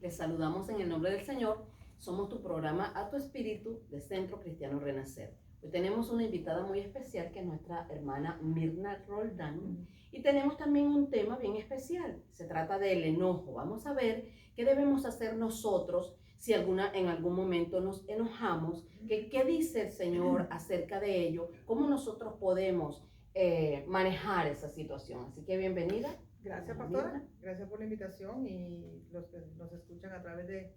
Les saludamos en el nombre del Señor. Somos tu programa A Tu Espíritu de Centro Cristiano Renacer. Hoy tenemos una invitada muy especial que es nuestra hermana Mirna Roldán. Y tenemos también un tema bien especial. Se trata del enojo. Vamos a ver qué debemos hacer nosotros si en algún momento nos enojamos. ¿Qué dice el Señor acerca de ello? ¿Cómo nosotros podemos manejar esa situación? Así que bienvenida. Gracias, pastora. Gracias por la invitación, y los que nos escuchan a través de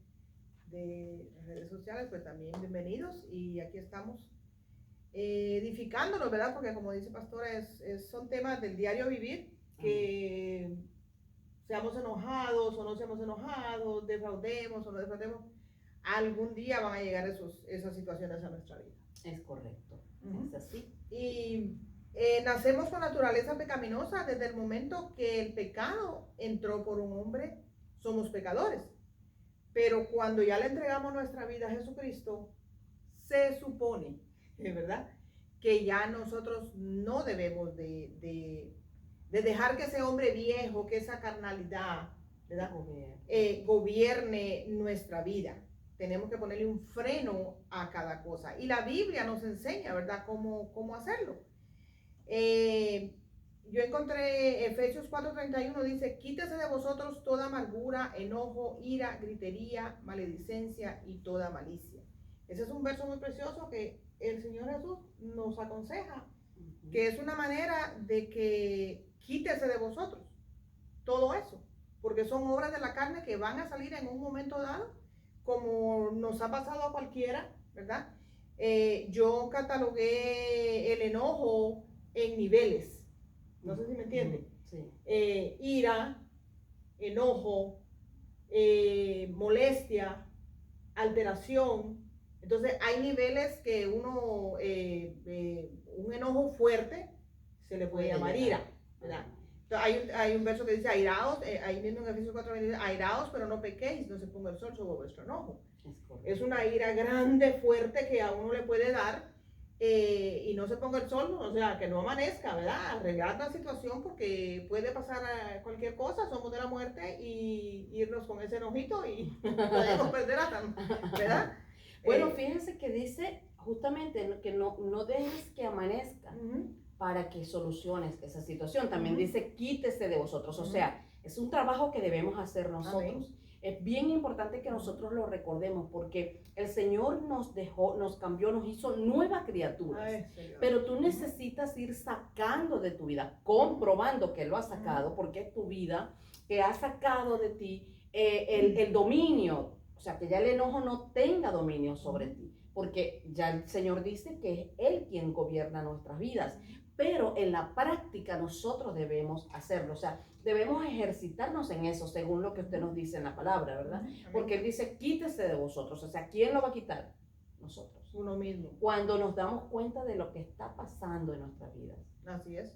redes sociales, pues también bienvenidos. Y aquí estamos edificándonos, ¿verdad? Porque como dice pastora, son temas del diario vivir, que seamos enojados o no seamos enojados, defraudemos o no defraudemos, algún día van a llegar esas situaciones a nuestra vida. Es correcto, es así. Y nacemos con naturaleza pecaminosa. Desde el momento que el pecado entró por un hombre, somos pecadores. Pero cuando ya le entregamos nuestra vida a Jesucristo, se supone, ¿verdad?, que ya nosotros no debemos de dejar que ese hombre viejo, que esa carnalidad, ¿verdad?, gobierne nuestra vida. Tenemos que ponerle un freno a cada cosa. Y la Biblia nos enseña, ¿verdad?, cómo hacerlo. Yo encontré Efesios 4:31, dice: quítese de vosotros toda amargura, enojo, ira, gritería, maledicencia y toda malicia. Ese es un verso muy precioso que el Señor Jesús nos aconseja, que es una manera de que quítese de vosotros todo eso, porque son obras de la carne que van a salir en un momento dado, como nos ha pasado a cualquiera, ¿verdad? Yo catalogué el enojo en niveles, no sé si me entienden. Sí. Ira, enojo, molestia, alteración. Entonces hay niveles que un enojo fuerte se le puede llamar ira, ¿verdad? Entonces, hay un verso que dice: airaos, ahí mismo en Efesios 4, dice: airaos, pero no pequéis, no se ponga el sol sobre vuestro enojo. Es una ira grande, fuerte, que a uno le puede dar, y no se ponga el sol, o sea, que no amanezca, ¿verdad? Arreglar la situación, porque puede pasar cualquier cosa, somos de la muerte, y irnos con ese enojito y podemos perder ¿verdad? Bueno, fíjense que dice justamente que no dejes que amanezca para que soluciones esa situación. También dice: quítese de vosotros. O sea, es un trabajo que debemos hacer nosotros. Amén. Es bien importante que nosotros lo recordemos, porque el Señor nos dejó, nos cambió, nos hizo nuevas criaturas. Pero tú necesitas ir sacando de tu vida, comprobando que lo has sacado, porque es tu vida que ha sacado de ti el dominio. O sea, que ya el enojo no tenga dominio sobre ti, porque ya el Señor dice que es Él quien gobierna nuestras vidas. Pero en la práctica nosotros debemos hacerlo, o sea, debemos ejercitarnos en eso, según lo que usted nos dice en la palabra, ¿verdad? Porque Él dice: quítese de vosotros. O sea, ¿quién lo va a quitar? Nosotros. Uno mismo. Cuando nos damos cuenta de lo que está pasando en nuestras vidas. Así es.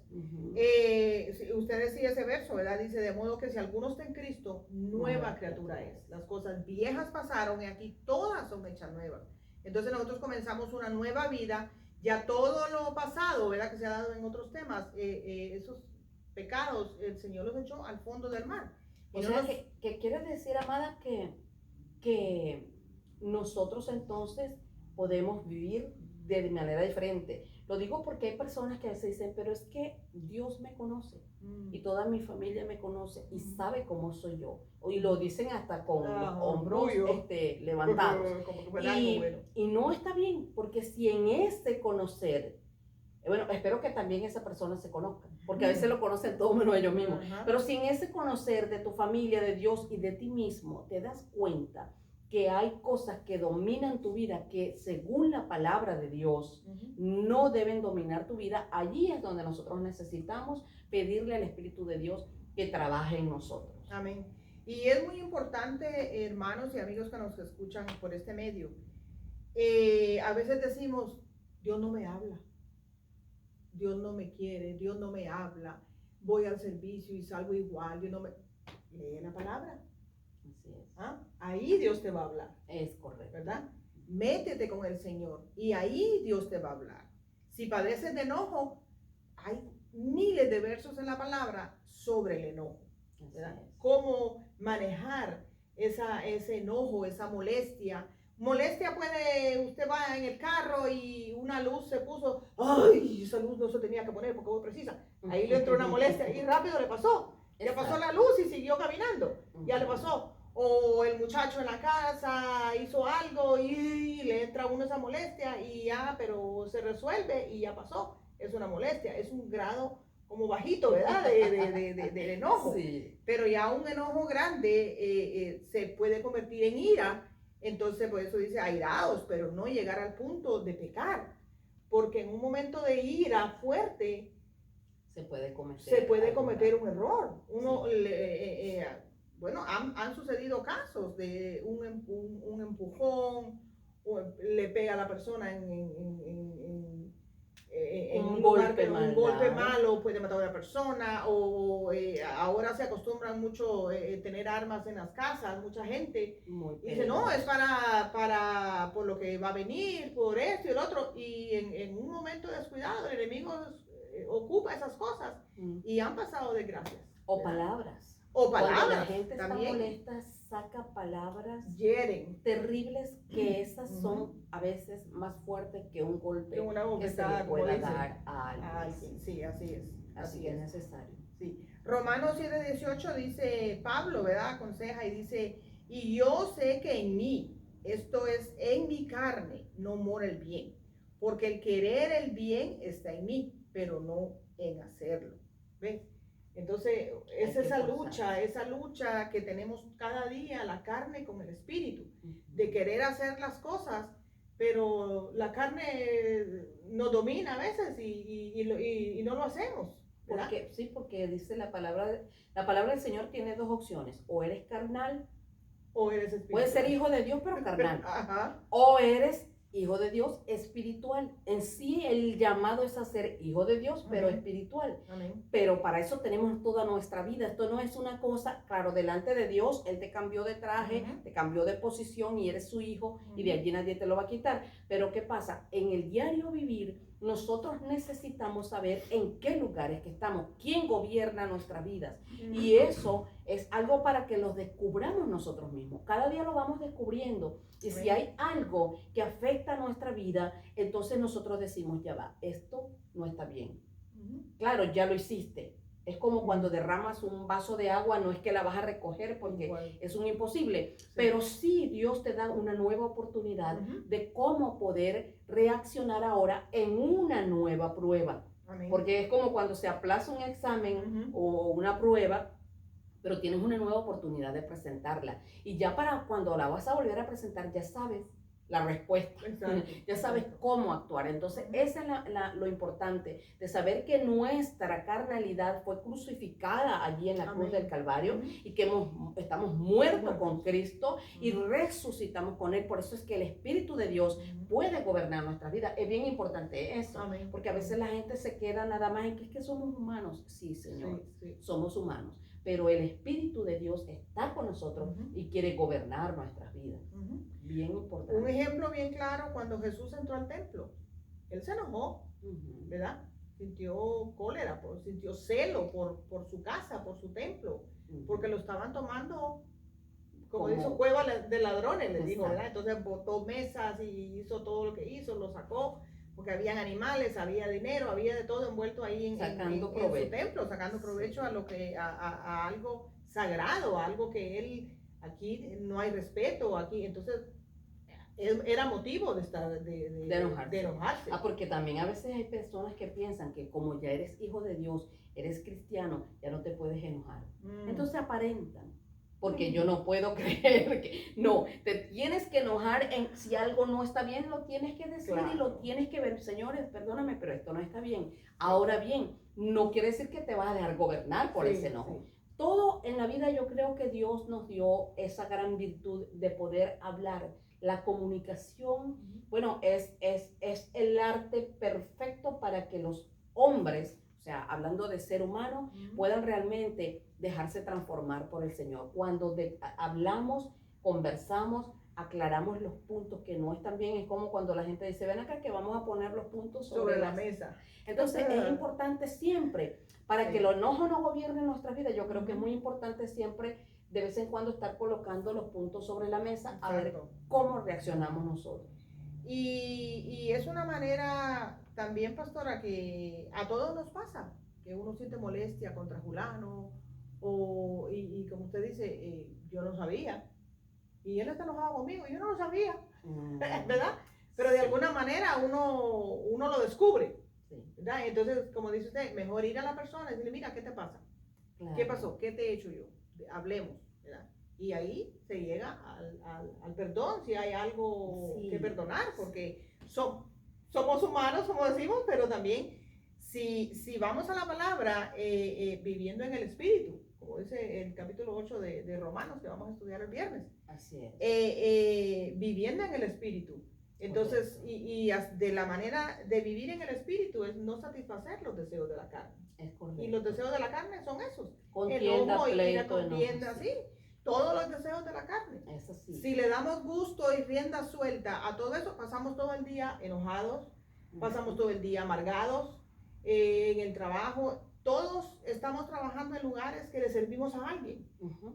Usted decía ese verso, ¿verdad? Dice: de modo que si alguno está en Cristo, nueva criatura es. Las cosas viejas pasaron y aquí todas son hechas nuevas. Entonces nosotros comenzamos una nueva vida. Ya todo lo pasado, ¿verdad?, que se ha dado en otros temas, esos pecados, el Señor los echó al fondo del mar. O sea, que quiere decir, amada, que nosotros entonces podemos vivir de manera diferente. Lo digo porque hay personas que a veces dicen: pero es que Dios me conoce y toda mi familia me conoce y sabe cómo soy yo. Y lo dicen hasta con los hombros levantados. Y no está bien, porque si en ese conocer, bueno, espero que también esa persona se conozca, porque a veces lo conocen todos menos ellos mismos. Pero si en ese conocer de tu familia, de Dios y de ti mismo, te das cuenta que hay cosas que dominan tu vida, que según la palabra de Dios no deben dominar tu vida, allí es donde nosotros necesitamos pedirle al Espíritu de Dios que trabaje en nosotros. Amén. Y es muy importante, hermanos y amigos que nos escuchan por este medio, a veces decimos: Dios no me habla, Dios no me quiere, Dios no me habla, voy al servicio y salgo igual, Dios no me... Lee la palabra. Así es. Ahí Dios te va a hablar. Es correcto. ¿Verdad? Métete con el Señor y ahí Dios te va a hablar. Si padeces de enojo, hay miles de versos en la palabra sobre el enojo, ¿verdad? Cómo manejar ese enojo, esa molestia. Molestia puede, usted va en el carro y una luz se puso, ay, esa luz no se tenía que poner porque voy precisa. Ahí le entró una molestia y rápido le pasó. Ya pasó la luz y siguió caminando. Ya le pasó. O el muchacho en la casa hizo algo y le entra a uno esa molestia y ya, pero se resuelve y ya pasó. Es una molestia, es un grado como bajito, ¿verdad? De enojo. Sí. Pero ya un enojo grande se puede convertir en ira. Entonces, por eso dice airados, pero no llegar al punto de pecar. Porque en un momento de ira fuerte se puede cometer un error. Uno, sí. Bueno, han sucedido casos de un empujón, o le pega a la persona en un golpe malo, puede matar a una persona, o ahora se acostumbran mucho tener armas en las casas, mucha gente, y dice, no, es por lo que va a venir, por esto y el otro, y en un momento descuidado el enemigo ocupa esas cosas, y han pasado desgracias. O palabras. Cuando la gente también está molesta, saca palabras terribles que esas son a veces más fuertes que un golpe que se le pueda dar a alguien. Sí, así es. Así es necesario. Sí. Romanos 7:18 dice, Pablo, ¿verdad? Aconseja y dice, y yo sé que en mí, esto es en mi carne, no mora el bien, porque el querer el bien está en mí, pero no en hacerlo. ¿Ves? Entonces, es esa lucha que tenemos cada día, la carne con el espíritu, de querer hacer las cosas, pero la carne nos domina a veces y no lo hacemos. Porque dice la palabra del Señor tiene dos opciones, o eres carnal, o eres espiritual. Puedes ser hijo de Dios, pero carnal. Ajá. O eres hijo de Dios espiritual. En sí el llamado es a ser hijo de Dios, pero espiritual. Amén. Pero para eso tenemos toda nuestra vida. Esto no es una cosa, claro, delante de Dios, Él te cambió de traje, te cambió de posición y eres su hijo y de allí nadie te lo va a quitar. Pero ¿qué pasa? En el diario vivir, nosotros necesitamos saber en qué lugares que estamos, quién gobierna nuestras vidas. Y eso es algo para que los descubramos nosotros mismos. Cada día lo vamos descubriendo. Y si hay algo que afecta a nuestra vida, entonces nosotros decimos, ya va, esto no está bien. Claro, ya lo hiciste. Es como cuando derramas un vaso de agua, no es que la vas a recoger porque es un imposible, pero sí Dios te da una nueva oportunidad de cómo poder reaccionar ahora en una nueva prueba. Porque es como cuando se aplaza un examen o una prueba, pero tienes una nueva oportunidad de presentarla. Y ya para cuando la vas a volver a presentar, ya sabes la respuesta, ya sabes cómo actuar. Entonces, esa es lo importante, de saber que nuestra carnalidad fue crucificada allí en la cruz del Calvario y que estamos muertos con Cristo y resucitamos con Él. Por eso es que el Espíritu de Dios puede gobernar nuestra vida. Es bien importante eso, porque a veces la gente se queda nada más en que es que somos humanos. Sí, Señor, somos humanos, pero el Espíritu de Dios está con nosotros y quiere gobernar nuestras vidas. Bien importante. Un ejemplo bien claro, cuando Jesús entró al templo, Él se enojó, ¿verdad? Sintió cólera, sintió celo por su casa, por su templo, porque lo estaban tomando, como hizo cueva de ladrones, les dijo, ¿verdad? Entonces botó mesas y hizo todo lo que hizo, lo sacó, porque habían animales, había dinero, había de todo envuelto ahí en su templo, sacando provecho a algo sagrado, a algo que Él, aquí no hay respeto, aquí, entonces era motivo de enojarse. Porque también a veces hay personas que piensan que como ya eres hijo de Dios, eres cristiano, ya no te puedes enojar. Entonces aparentan. Porque yo no puedo creer que no, te tienes que enojar si algo no está bien, lo tienes que decir y lo tienes que ver. Señores, perdóname, pero esto no está bien. Ahora bien, no quiere decir que te vas a dejar gobernar por ese enojo. Todo en la vida yo creo que Dios nos dio esa gran virtud de poder hablar. La comunicación, bueno, es el arte perfecto para que los hombres, o sea, hablando de ser humano, puedan realmente dejarse transformar por el Señor. Cuando hablamos, conversamos, aclaramos los puntos que no están bien. Es como cuando la gente dice, ven acá que vamos a poner los puntos sobre la mesa. Entonces es importante siempre, para que el enojo no gobierne nuestras vidas, yo creo que es muy importante siempre, de vez en cuando, estar colocando los puntos sobre la mesa, a ver cómo reaccionamos nosotros. Y es una manera también, pastora, que a todos nos pasa, que uno siente molestia contra fulano, y como usted dice, yo no sabía, y él está enojado conmigo, y yo no lo sabía, ¿verdad? Pero de alguna manera uno lo descubre, ¿verdad? Entonces, como dice usted, mejor ir a la persona y decirle, mira, ¿qué te pasa? Claro. ¿Qué pasó? ¿Qué te he hecho yo? Hablemos, ¿verdad? Y ahí se llega al perdón, si hay algo que perdonar, porque somos humanos, como decimos, pero también si vamos a la palabra, viviendo en el Espíritu, como dice el capítulo 8 de Romanos, que vamos a estudiar el viernes. Así es. Viviendo en el Espíritu. Entonces, y de la manera de vivir en el Espíritu es no satisfacer los deseos de la carne. Es correcto. Y los deseos de la carne son esos. Contienda, enojo, pleito, ira, contienda, sí. Todos los deseos de la carne. Eso sí. Si le damos gusto y rienda suelta a todo eso, pasamos todo el día enojados, pasamos todo el día amargados, en el trabajo. Todos estamos trabajando en lugares que le servimos a alguien.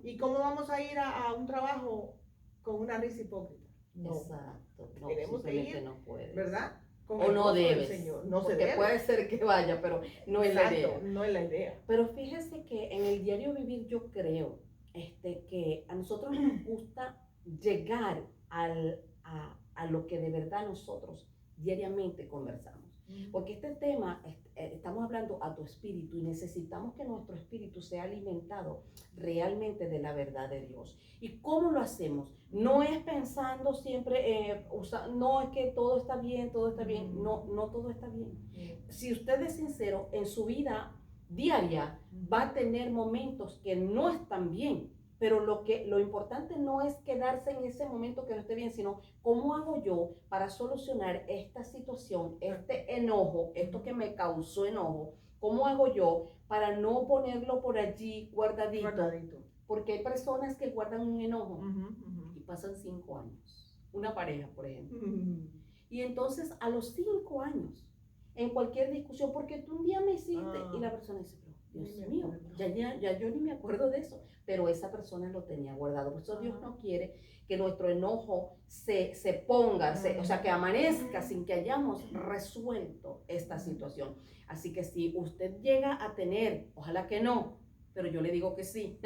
¿Y cómo vamos a ir a un trabajo con una risa hipócrita? No. Exacto. No, tenemos que ir, no puedes. ¿verdad? Con o no debes. Señor. No porque se debe. puede ser que vaya, pero no es la idea. No es la idea. Pero fíjese que en el diario vivir yo creo que a nosotros nos gusta llegar a lo que de verdad nosotros diariamente conversamos. Porque este tema, estamos hablando a tu espíritu y necesitamos que nuestro espíritu sea alimentado realmente de la verdad de Dios. ¿Y cómo lo hacemos? No es pensando siempre, no es que todo está bien, no todo está bien. Si usted es sincero, en su vida diaria va a tener momentos que no están bien. Pero lo importante no es quedarse en ese momento que no esté bien, sino cómo hago yo para solucionar esta situación, este enojo, esto que me causó enojo, cómo hago yo para no ponerlo por allí guardadito. Porque hay personas que guardan un enojo y pasan 5 años. Una pareja, por ejemplo. Y entonces a los 5 años, en cualquier discusión, porque tú un día me hiciste, y la persona dice, Dios mío, ya yo ni me acuerdo de eso, pero esa persona lo tenía guardado. Por eso Dios no quiere que nuestro enojo se ponga, o sea, que amanezca sin que hayamos resuelto esta situación. Así que si usted llega a tener, ojalá que no, pero yo le digo que sí,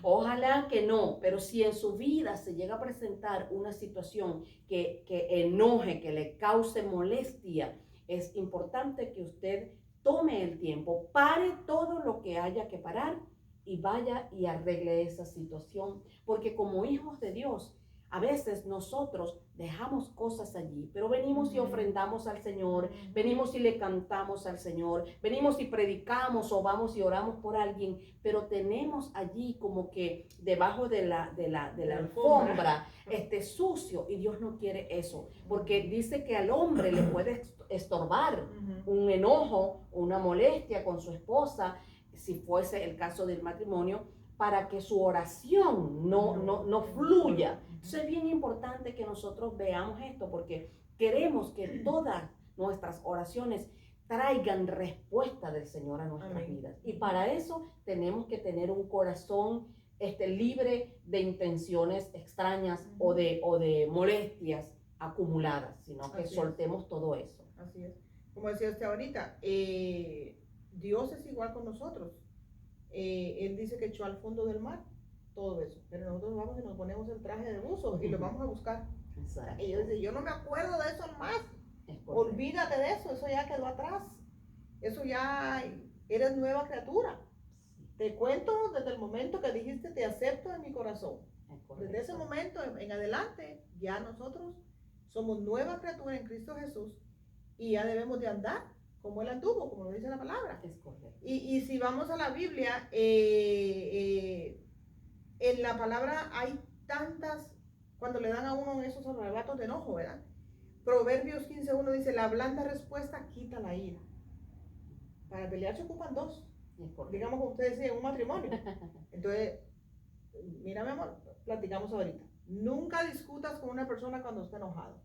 ojalá que no, pero si en su vida se llega a presentar una situación que enoje, que le cause molestia, es importante que usted tome el tiempo, pare todo lo que haya que parar y vaya y arregle esa situación. Porque como hijos de Dios, a veces nosotros dejamos cosas allí, pero venimos y ofrendamos al Señor, venimos y le cantamos al Señor, venimos y predicamos o vamos y oramos por alguien, pero tenemos allí como que debajo de la alfombra, sucio, y Dios no quiere eso, porque dice que al hombre le puede estorbar un enojo, una molestia con su esposa, si fuese el caso del matrimonio, para que su oración no fluya. Entonces es bien importante que nosotros veamos esto, porque queremos que todas nuestras oraciones traigan respuesta del Señor a nuestras vidas. Y para eso tenemos que tener un corazón libre de intenciones extrañas o de molestias acumuladas, sino que soltemos todo eso. Así es. Como decía usted ahorita, Dios es igual con nosotros. Él dice que echó al fondo del mar todo eso, pero nosotros vamos y nos ponemos el traje de buzo y lo vamos a buscar. Exacto. Y yo dice, yo no me acuerdo de eso más. Olvídate de eso, eso ya quedó atrás. Eso ya, eres nueva criatura. Te cuento desde el momento que dijiste, te acepto en mi corazón. Desde ese momento en adelante, ya nosotros somos nueva criatura en Cristo Jesús y ya debemos de andar como Él anduvo, como lo dice la palabra. Es correcto. Y si vamos a la Biblia, en la palabra hay tantas, cuando le dan a uno esos arrebatos de enojo, ¿verdad? Proverbios 15:1 dice, la blanda respuesta quita la ira. Para pelear se ocupan dos. Digamos como usted decía, en un matrimonio. Entonces, mira mi amor, platicamos ahorita. nunca discutas con una persona cuando está enojado,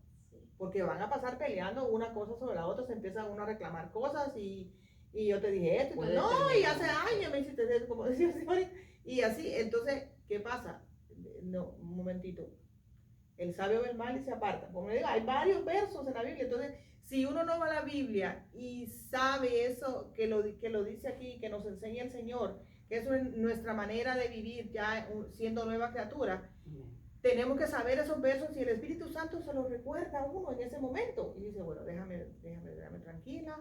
porque van a pasar peleando una cosa sobre la otra, se empieza uno a reclamar cosas y yo te dije esto, y tú, no, y hace años me hiciste esto, como decía Sori, y así, entonces, ¿qué pasa? No, un momentito, el sabio ve el mal y se aparta, como digo, hay varios versos en la Biblia, entonces, si uno no va a la Biblia y sabe eso que lo dice aquí, que nos enseña el Señor, que eso es nuestra manera de vivir ya siendo nueva criatura, tenemos que saber esos versos y el Espíritu Santo se los recuerda a uno en ese momento. Y dice, bueno, déjame tranquila,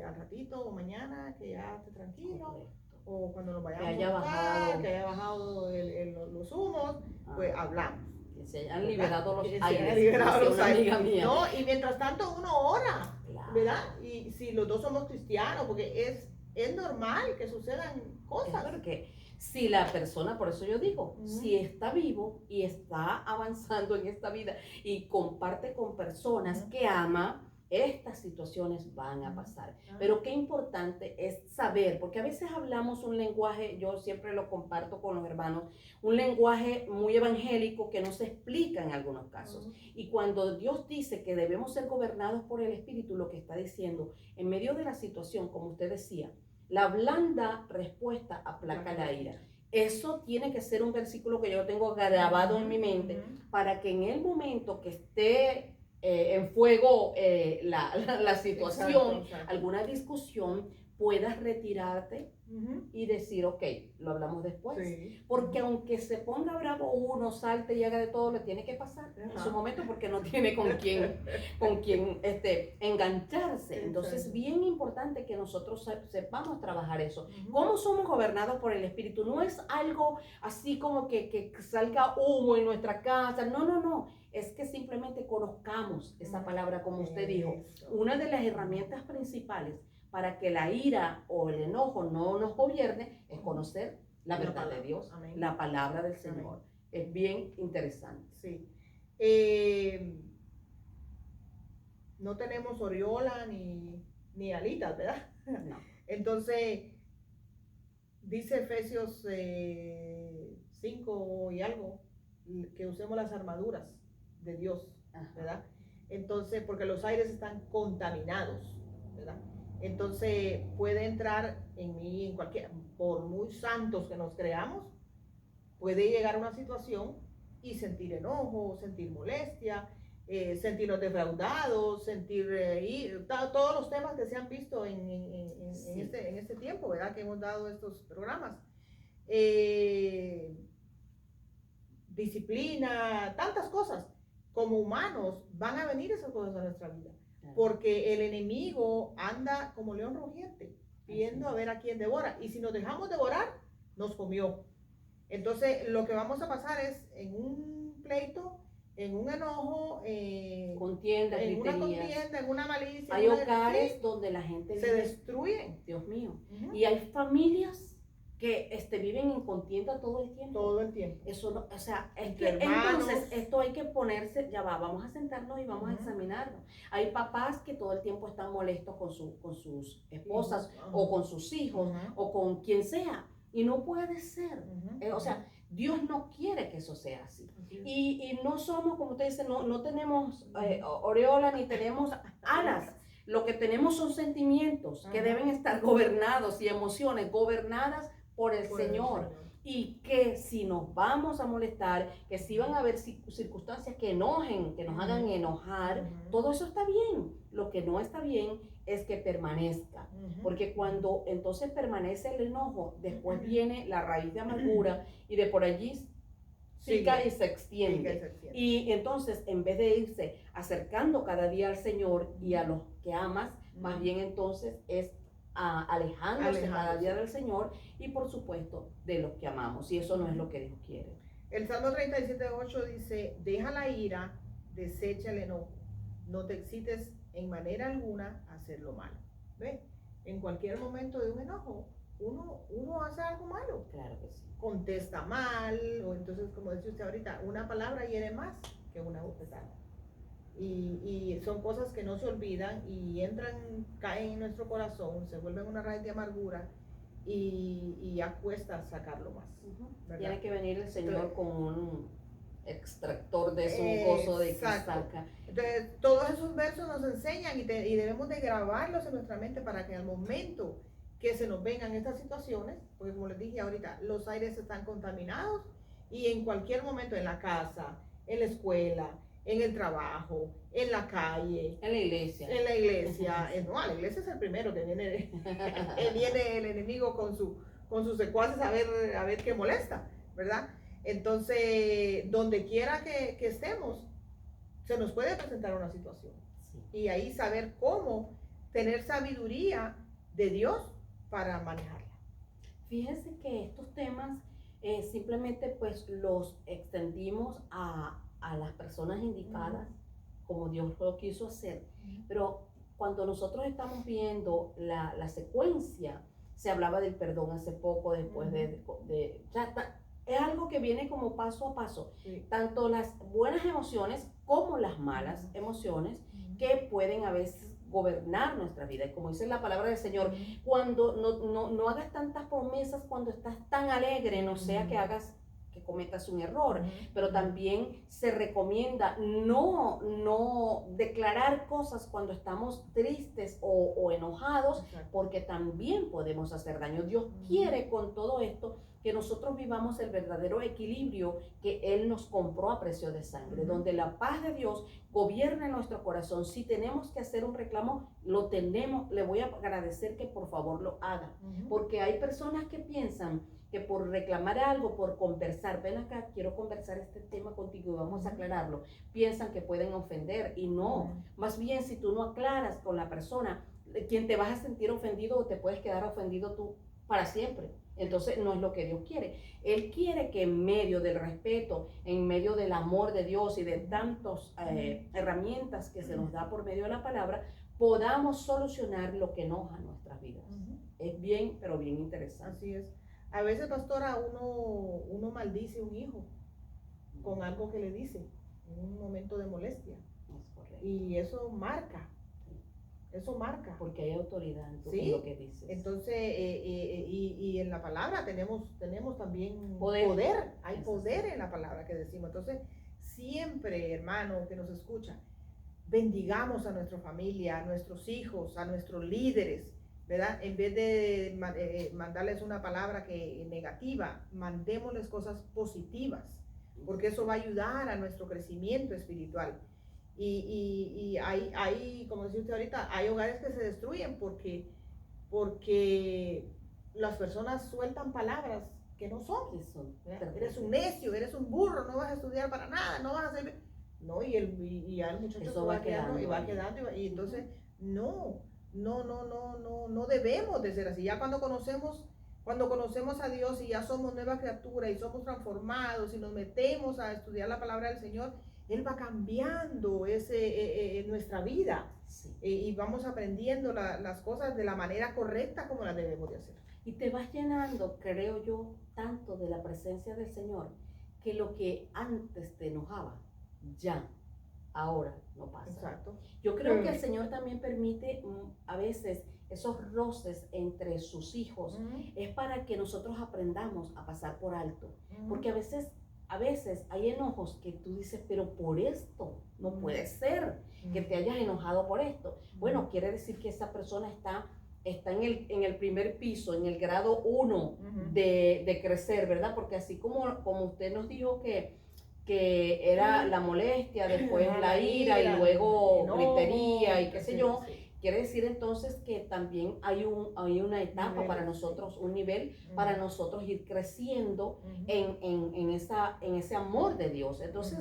al ratito o mañana que ya esté tranquilo. Correcto. O cuando nos vayamos que haya bajado los humos, pues hablamos. Que se hayan liberado los aires. Una amiga mía. No, y mientras tanto uno ora, claro. ¿verdad? Y si los dos somos cristianos, porque es normal que sucedan cosas. Porque si la persona, por eso yo digo, si está vivo y está avanzando en esta vida y comparte con personas que ama, estas situaciones van a pasar. Pero qué importante es saber, porque a veces hablamos un lenguaje, yo siempre lo comparto con los hermanos, un lenguaje muy evangélico que no se explica en algunos casos. Y cuando Dios dice que debemos ser gobernados por el Espíritu, lo que está diciendo, en medio de la situación, como usted decía, la blanda respuesta aplaca la ira. Eso tiene que ser un versículo que yo tengo grabado en mi mente para que en el momento que esté en fuego la situación, exacto. Alguna discusión, puedas retirarte y decir, ok, lo hablamos después. Sí. Porque aunque se ponga bravo uno, salte y haga de todo, le tiene que pasar en su momento porque no tiene con quién engancharse. Entonces, bien importante que nosotros sepamos trabajar eso. ¿Cómo somos gobernados por el Espíritu? No es algo así como que salga humo en nuestra casa. No. Es que simplemente conozcamos esa palabra, como usted dijo. Una de las herramientas principales para que la ira o el enojo no nos gobierne es conocer la verdad de Dios, amén. La palabra del Señor. Amén. Es bien interesante. Sí. No tenemos oriola ni alitas, ¿verdad? No. Entonces, dice Efesios 5 y algo, que usemos las armaduras de Dios, ¿verdad? Entonces, porque los aires están contaminados, ¿verdad? Entonces puede entrar en mí, en cualquier, por muy santos que nos creamos, puede llegar a una situación y sentir enojo, sentir molestia, sentirnos defraudados, sentir todos los temas que se han visto en este tiempo, ¿verdad? Que hemos dado estos programas. Disciplina, tantas cosas. Como humanos van a venir esas cosas a nuestra vida. Porque el enemigo anda como león rugiente, viendo a ver a quién devora. Y si nos dejamos devorar, nos comió. Entonces, lo que vamos a pasar es en un pleito, en un enojo, contienda, en una contienda, en una malicia. Hay hogares donde la gente se destruye. Dios mío. Y hay familias que viven en contienda todo el tiempo. Todo el tiempo. Eso no, o sea, es que entonces esto hay que ponerse, vamos a sentarnos y vamos a examinarlo. Hay papás que todo el tiempo están molestos con sus esposas o con sus hijos o con quien sea. Y no puede ser. O sea, Dios no quiere que eso sea así. Y no somos, como usted dice, no tenemos aureola ni tenemos alas. Lo que tenemos son sentimientos que deben estar gobernados y emociones gobernadas por el Señor. Y que si nos vamos a molestar, que si van a haber circunstancias que enojen, que nos hagan enojar, todo eso está bien. Lo que no está bien es que permanezca. Porque cuando entonces permanece el enojo, después viene la raíz de amargura y de por allí pica y se extiende. Y entonces, en vez de irse acercando cada día al Señor y a los que amas, más bien entonces es alejándose cada día del Señor y por supuesto de los que amamos, y eso no es lo que Dios quiere. El Salmo 37:8 dice: deja la ira, desecha el enojo, no te excites en manera alguna a hacer lo malo. ¿Ve? En cualquier momento de un enojo uno hace algo malo. Claro que sí. Contesta mal, o entonces, como dice usted ahorita, una palabra hiere más que una bofetada. Y son cosas que no se olvidan y caen en nuestro corazón, se vuelven una raíz de amargura y ya cuesta sacarlo más. Tiene que venir el Señor con extractor de su gozo de que saca. Entonces, todos esos versos nos enseñan y debemos de grabarlos en nuestra mente para que al momento que se nos vengan estas situaciones, porque como les dije ahorita, los aires están contaminados y en cualquier momento en la casa, en la escuela, en el trabajo, en la calle, en la iglesia. En la iglesia, no, la iglesia es el primero que viene, viene el enemigo con sus secuaces a ver qué molesta, ¿verdad? Entonces, donde quiera que estemos, se nos puede presentar una situación. Sí. Y ahí saber cómo tener sabiduría de Dios para manejarla. Fíjense que estos temas simplemente pues los extendimos a las personas indicadas, como Dios lo quiso hacer. Pero cuando nosotros estamos viendo la secuencia, se hablaba del perdón hace poco, después es algo que viene como paso a paso. Sí. Tanto las buenas emociones como las malas emociones que pueden a veces gobernar nuestra vida. Y como dice la palabra del Señor, cuando no hagas tantas promesas cuando estás tan alegre, no sea que cometas un error, pero también se recomienda no declarar cosas cuando estamos tristes o enojados, porque también podemos hacer daño. Dios quiere con todo esto que nosotros vivamos el verdadero equilibrio que Él nos compró a precio de sangre, donde la paz de Dios gobierna en nuestro corazón. Si tenemos que hacer un reclamo, lo tenemos. Le voy a agradecer que por favor lo haga, porque hay personas que piensan que por reclamar algo, por conversar, ven acá, quiero conversar este tema contigo y vamos a aclararlo, piensan que pueden ofender y no. Más bien, si tú no aclaras con la persona, quien te vas a sentir ofendido o te puedes quedar ofendido tú para siempre. Entonces no es lo que Dios quiere. Él quiere que en medio del respeto, en medio del amor de Dios y de tantas herramientas que se nos da por medio de la palabra, podamos solucionar lo que enoja nuestras vidas. Es bien, pero bien interesante. Así es. A veces, pastora, uno maldice a un hijo con algo que le dice en un momento de molestia. Y eso marca. Eso marca. Porque hay autoridad en ¿sí? lo que dices. Entonces, y en la palabra tenemos también poder. Hay poder en la palabra que decimos. Entonces, siempre, hermano, que nos escucha, bendigamos a nuestra familia, a nuestros hijos, a nuestros líderes, ¿verdad? En vez de mandarles una palabra negativa, mandémosles cosas positivas, porque eso va a ayudar a nuestro crecimiento espiritual. Y hay, como decía usted ahorita, hay hogares que se destruyen porque las personas sueltan palabras que no son. Eres un necio, eres un burro, no vas a estudiar para nada, no vas a hacer... No, y el muchacho eso va quedando, y entonces no debemos de ser así. Ya cuando conocemos a Dios y ya somos nueva criatura y somos transformados y nos metemos a estudiar la palabra del Señor, Él va cambiando nuestra vida. Sí. Y vamos aprendiendo las cosas de la manera correcta como las debemos de hacer. Y te vas llenando, creo yo, tanto de la presencia del Señor, que lo que antes te enojaba, ya, ahora no pasa. Exacto. Yo creo que el Señor también permite a veces esos roces entre sus hijos, es para que nosotros aprendamos a pasar por alto, porque a veces hay enojos que tú dices, pero por esto no puede ser que te hayas enojado por esto. Bueno, quiere decir que esa persona está en el primer piso, en el grado 1 de crecer, ¿verdad? Porque así como usted nos dijo que era la molestia, después la ira y luego gritería y qué sé yo, quiere decir entonces que también hay una etapa para nosotros, un nivel para nosotros ir creciendo en ese amor de Dios. Entonces,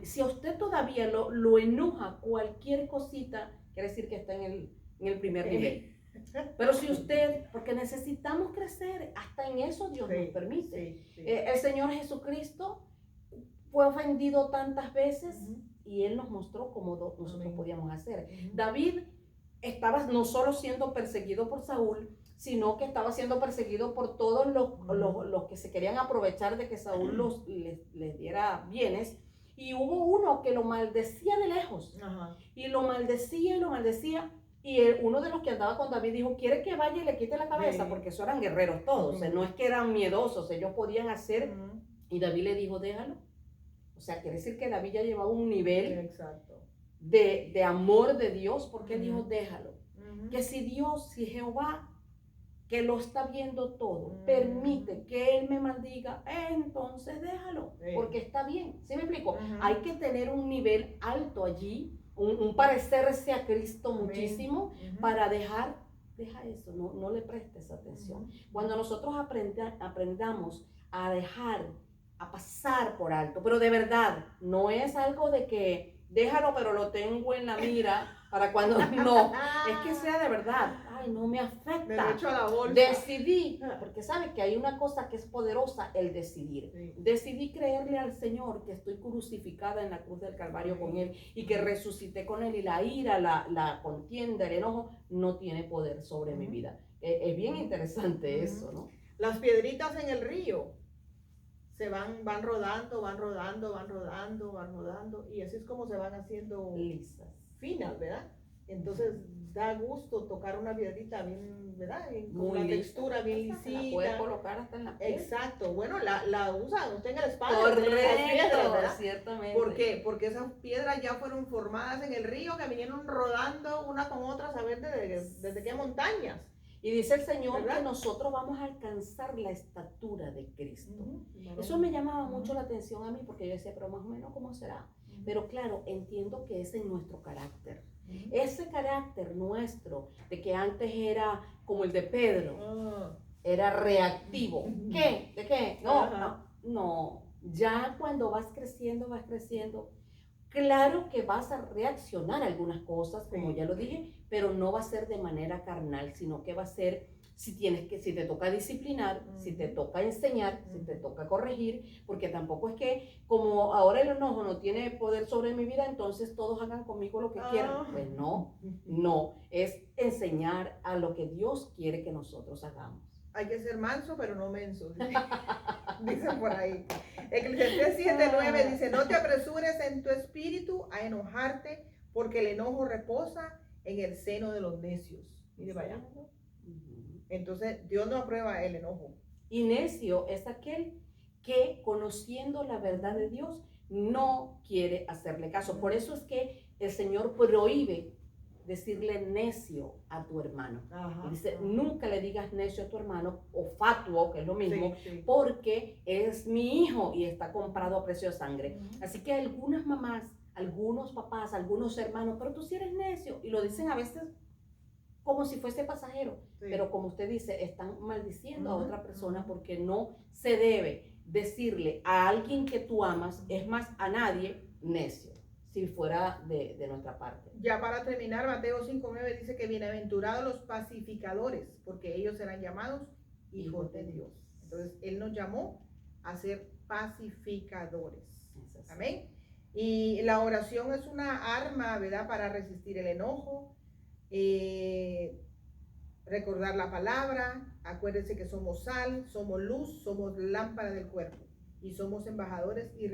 si a usted todavía lo enoja cualquier cosita, quiere decir que está en el primer nivel. Pero si usted, porque necesitamos crecer, hasta en eso Dios nos permite. El Señor Jesucristo fue ofendido tantas veces y Él nos mostró cómo nosotros podíamos hacer. David estaba no solo siendo perseguido por Saúl, sino que estaba siendo perseguido por todos los que se querían aprovechar de que Saúl les diera bienes. Y hubo uno que lo maldecía de lejos. Y lo maldecía. Y uno de los que andaba con David dijo, ¿quiere que vaya y le quite la cabeza? Porque eso eran guerreros todos, no es que eran miedosos, ellos podían hacer. Y David le dijo, déjalo, O sea, quiere decir que David ya llevaba un nivel Exacto. de amor de Dios, porque Ujú. dijo, déjalo. Ujú. Que si Dios, si Jehová, que lo está viendo todo, Ujú. permite que Él me maldiga, entonces déjalo, Sí. porque está bien. ¿Sí me explico? Ujú. Hay que tener un nivel alto allí, un parecerse a Cristo Amén. muchísimo, Ujú. para deja eso, no le prestes atención. Ujú. Cuando nosotros aprendamos a dejar, a pasar por alto, pero de verdad, no es algo de que déjalo, pero lo tengo en la mira para cuando no, es que sea de verdad, ay, no me afecta. Derecho a la bolsa. Decidí, porque sabe que hay una cosa que es poderosa, el decidir. Sí. Decidí creerle al Señor que estoy crucificada en la cruz del Calvario con Él y que resucité con Él, y la ira, la contienda, el enojo no tiene poder sobre mi vida. Es bien interesante eso, ¿no? Las piedritas en el río se van rodando, van rodando, van rodando, van rodando, y así es como se van haciendo Lisas. finas, ¿verdad? Entonces da gusto tocar una piedrita bien, ¿verdad? Bien, con Muy una lisa. textura bien Esa se la puede lisita. colocar hasta en la piel. Exacto, bueno, la usan, usted en la espalda, las Correcto, piedras, ¿verdad? ciertamente. ¿Por qué? Porque esas piedras ya fueron formadas en el río, que vinieron rodando una con otra, a saber desde qué montañas. Y dice el Señor, ¿verdad?, que nosotros vamos a alcanzar la estatura de Cristo. Uh-huh. Eso me llamaba mucho la atención a mí, porque yo decía, pero más o menos, ¿cómo será? Uh-huh. Pero claro, entiendo que es en nuestro carácter. Uh-huh. Ese carácter nuestro, de que antes era como el de Pedro, era reactivo. Uh-huh. ¿Qué? ¿De qué? No, Uh-huh. no. Ya cuando vas creciendo, claro que vas a reaccionar a algunas cosas, como ya lo dije, pero no va a ser de manera carnal, sino que va a ser, si te toca disciplinar, si te toca enseñar, si te toca corregir, porque tampoco es que como ahora el enojo no tiene poder sobre mi vida, entonces todos hagan conmigo lo que quieran. Pues no, es enseñar a lo que Dios quiere que nosotros hagamos. Hay que ser manso, pero no menso, dicen por ahí. Eclesiastés 7:9 dice, no te apresures en tu espíritu a enojarte, porque el enojo reposa en el seno de los necios. Mire, vaya. Entonces, Dios no aprueba el enojo. Y necio es aquel que, conociendo la verdad de Dios, no quiere hacerle caso. Por eso es que el Señor prohíbe decirle necio a tu hermano. Y dice, nunca le digas necio a tu hermano, o fatuo, que es lo mismo, porque es mi hijo y está comprado a precio de sangre. Así que algunas mamás, algunos papás, algunos hermanos, pero tú sí eres necio, y lo dicen a veces como si fuese pasajero, pero como usted dice, están maldiciendo a otra persona, porque no se debe decirle a alguien que tú amas, es más, a nadie, necio, si fuera de nuestra parte. Ya para terminar, Mateo 5:9 dice que bienaventurados los pacificadores, porque ellos serán llamados hijos de Dios. Entonces, Él nos llamó a ser pacificadores. Amén. Y la oración es una arma, ¿verdad?, para resistir el enojo, recordar la palabra. Acuérdense que somos sal, somos luz, somos lámpara del cuerpo y somos embajadores y